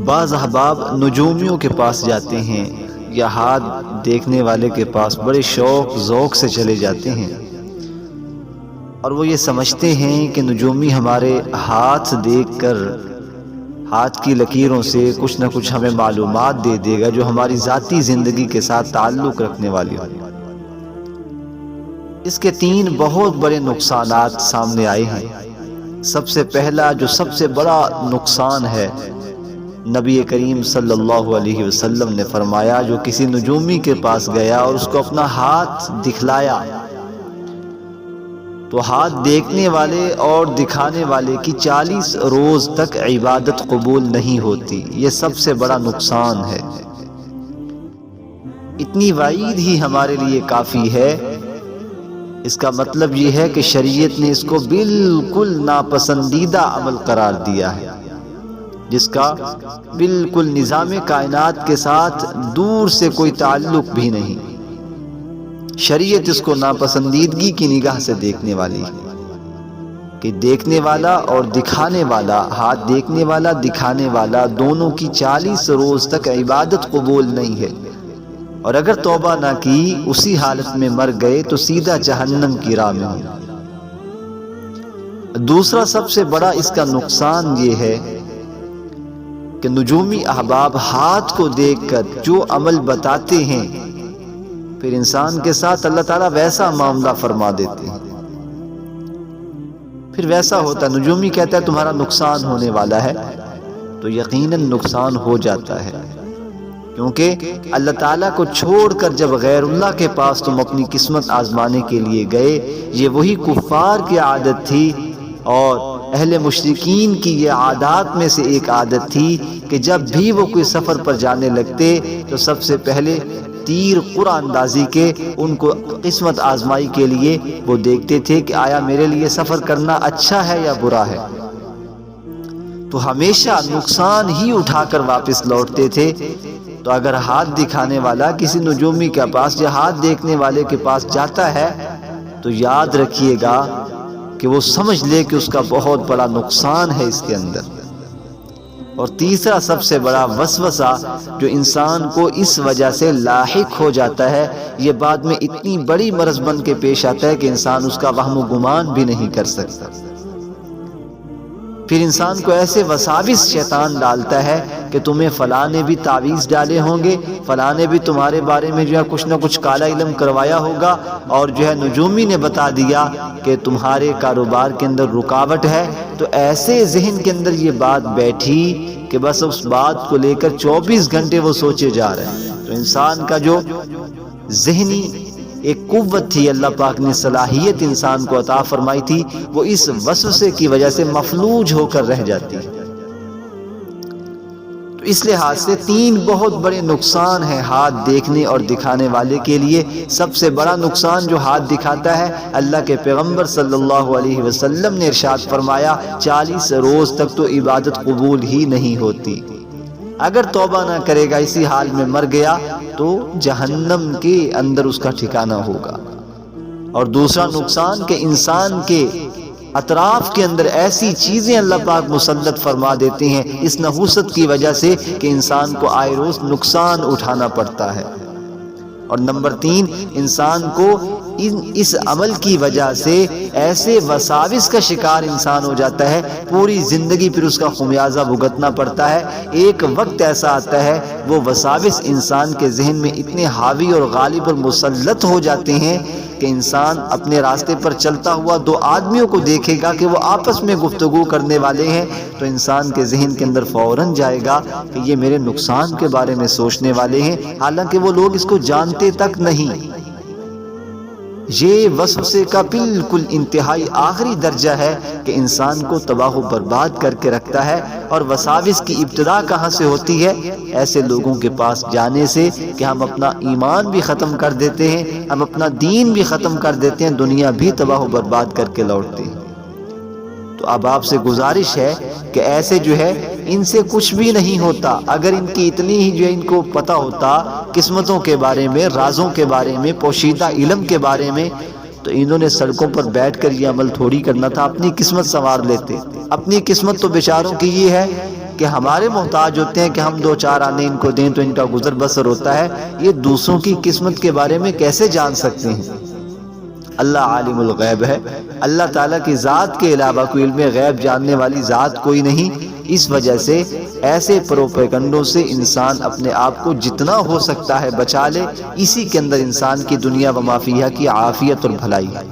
بعض احباب نجومیوں کے پاس جاتے ہیں یا ہاتھ دیکھنے والے کے پاس بڑے شوق ذوق سے چلے جاتے ہیں، اور وہ یہ سمجھتے ہیں کہ نجومی ہمارے ہاتھ دیکھ کر ہاتھ کی لکیروں سے کچھ نہ کچھ ہمیں معلومات دے دے گا جو ہماری ذاتی زندگی کے ساتھ تعلق رکھنے والی ہو۔ اس کے 3 بہت بڑے نقصانات سامنے آئے ہیں۔ سب سے پہلا جو سب سے بڑا نقصان ہے، نبی کریم صلی اللہ علیہ وسلم نے فرمایا جو کسی نجومی کے پاس گیا اور اس کو اپنا ہاتھ دکھلایا تو ہاتھ دیکھنے والے اور دکھانے والے کی 40 روز تک عبادت قبول نہیں ہوتی۔ یہ سب سے بڑا نقصان ہے۔ اتنی وعید ہی ہمارے لیے کافی ہے۔ اس کا مطلب یہ ہے کہ شریعت نے اس کو بالکل ناپسندیدہ عمل قرار دیا ہے، جس کا بالکل نظام کائنات کے ساتھ دور سے کوئی تعلق بھی نہیں۔ شریعت اس کو ناپسندیدگی کی نگاہ سے دیکھنے والی ہے کہ دیکھنے والا اور دکھانے والا، ہاتھ دیکھنے والا دکھانے والا دونوں کی 40 روز تک عبادت قبول نہیں ہے، اور اگر توبہ نہ کی اسی حالت میں مر گئے تو سیدھا جہنم کی راہ میں ہوں۔ دوسرا سب سے بڑا اس کا نقصان یہ ہے کہ نجومی احباب ہاتھ کو دیکھ کر جو عمل بتاتے ہیں پھر انسان کے ساتھ اللہ تعالیٰ ویسا معاملہ فرما دیتے ہیں۔ پھر ویسا ہوتا ہے، نجومی کہتا ہے تمہارا نقصان ہونے والا ہے تو یقیناً نقصان ہو جاتا ہے، کیونکہ اللہ تعالیٰ کو چھوڑ کر جب غیر اللہ کے پاس تم اپنی قسمت آزمانے کے لیے گئے، یہ وہی کفار کی عادت تھی اور اہل مشرکین کی یہ عادات میں سے ایک عادت تھی کہ جب بھی وہ کوئی سفر پر جانے لگتے تو سب سے پہلے تیر قرآن اندازی کے ان کو قسمت آزمائی کے لیے وہ دیکھتے تھے کہ آیا میرے لیے سفر کرنا اچھا ہے یا برا ہے، تو ہمیشہ نقصان ہی اٹھا کر واپس لوٹتے تھے۔ تو اگر ہاتھ دکھانے والا کسی نجومی کے پاس یا ہاتھ دیکھنے والے کے پاس جاتا ہے تو یاد رکھیے گا کہ وہ سمجھ لے کہ اس کا بہت بڑا نقصان ہے اس کے اندر۔ اور تیسرا سب سے بڑا وسوسہ جو انسان کو اس وجہ سے لاحق ہو جاتا ہے، یہ بعد میں اتنی بڑی مرض بن کے پیش آتا ہے کہ انسان اس کا وہم و گمان بھی نہیں کر سکتا۔ پھر انسان کو ایسے وساوس شیطان ڈالتا ہے کہ تمہیں فلاں نے بھی تعویذ ڈالے ہوں گے، فلاں نے بھی تمہارے بارے میں جو ہے کچھ نہ کچھ کالا علم کروایا ہوگا، اور جو ہے نجومی نے بتا دیا کہ تمہارے کاروبار کے اندر رکاوٹ ہے، تو ایسے ذہن کے اندر یہ بات بیٹھی کہ بس اس بات کو لے کر 24 گھنٹے وہ سوچے جا رہے ہیں۔ تو انسان کا جو ذہنی ایک قوت تھی اللہ پاک نے صلاحیت انسان کو عطا فرمائی تھی، وہ اس وسوسے کی وجہ سے مفلوج ہو کر رہ جاتی ہے۔ تو اس لحاظ سے 3 بہت بڑے نقصان ہیں ہاتھ دیکھنے اور دکھانے والے کے لیے۔ سب سے بڑا نقصان جو ہاتھ دکھاتا ہے، اللہ کے پیغمبر صلی اللہ علیہ وسلم نے ارشاد فرمایا 40 روز تک تو عبادت قبول ہی نہیں ہوتی۔ اگر توبہ نہ کرے گا اسی حال میں مر گیا تو جہنم کے اندر اس کا ٹھکانہ ہوگا۔ اور دوسرا نقصان کہ انسان کے اطراف کے اندر ایسی چیزیں اللہ پاک مسلط فرما دیتے ہیں اس نحوست کی وجہ سے کہ انسان کو آئے روز نقصان اٹھانا پڑتا ہے۔ اور نمبر 3، انسان کو اس عمل کی وجہ سے ایسے وساوس کا شکار انسان ہو جاتا ہے، پوری زندگی پھر اس کا خمیازہ بھگتنا پڑتا ہے۔ ایک وقت ایسا آتا ہے وہ وساوس انسان کے ذہن میں اتنے حاوی اور غالب اور مسلط ہو جاتے ہیں کہ انسان اپنے راستے پر چلتا ہوا 2 آدمیوں کو دیکھے گا کہ وہ آپس میں گفتگو کرنے والے ہیں تو انسان کے ذہن کے اندر فوراً جائے گا کہ یہ میرے نقصان کے بارے میں سوچنے والے ہیں، حالانکہ وہ لوگ اس کو جانتے تک نہیں۔ یہ وسوسے کا بالکل انتہائی آخری درجہ ہے کہ انسان کو تباہ و برباد کر کے رکھتا ہے۔ اور وساوس کی ابتدا کہاں سے ہوتی ہے؟ ایسے لوگوں کے پاس جانے سے کہ ہم اپنا ایمان بھی ختم کر دیتے ہیں، ہم اپنا دین بھی ختم کر دیتے ہیں، دنیا بھی تباہ و برباد کر کے لوٹتے ہیں۔ تو اب آپ سے گزارش ہے کہ ایسے جو ہے ان سے کچھ بھی نہیں ہوتا۔ اگر ان کی اتنی ہی جو ہے ان کو پتہ ہوتا قسمتوں کے بارے میں، رازوں کے بارے میں، پوشیدہ علم کے بارے میں، تو انہوں نے سڑکوں پر بیٹھ کر یہ عمل تھوڑی کرنا تھا، اپنی قسمت سنوار لیتے۔ اپنی قسمت تو بیچاروں کی یہ ہے کہ ہمارے محتاج ہوتے ہیں کہ ہم دو چار آنے ان کو دیں تو ان کا گزر بسر ہوتا ہے، یہ دوسروں کی قسمت کے بارے میں کیسے جان سکتے ہیں؟ اللہ عالم الغیب ہے، اللہ تعالیٰ کی ذات کے علاوہ کوئی علم غیب جاننے والی ذات کوئی نہیں۔ اس وجہ سے ایسے پروپیگنڈوں سے انسان اپنے آپ کو جتنا ہو سکتا ہے بچا لے، اسی کے اندر انسان کی دنیا و ما فیہا کی عافیت اور بھلائی ہے۔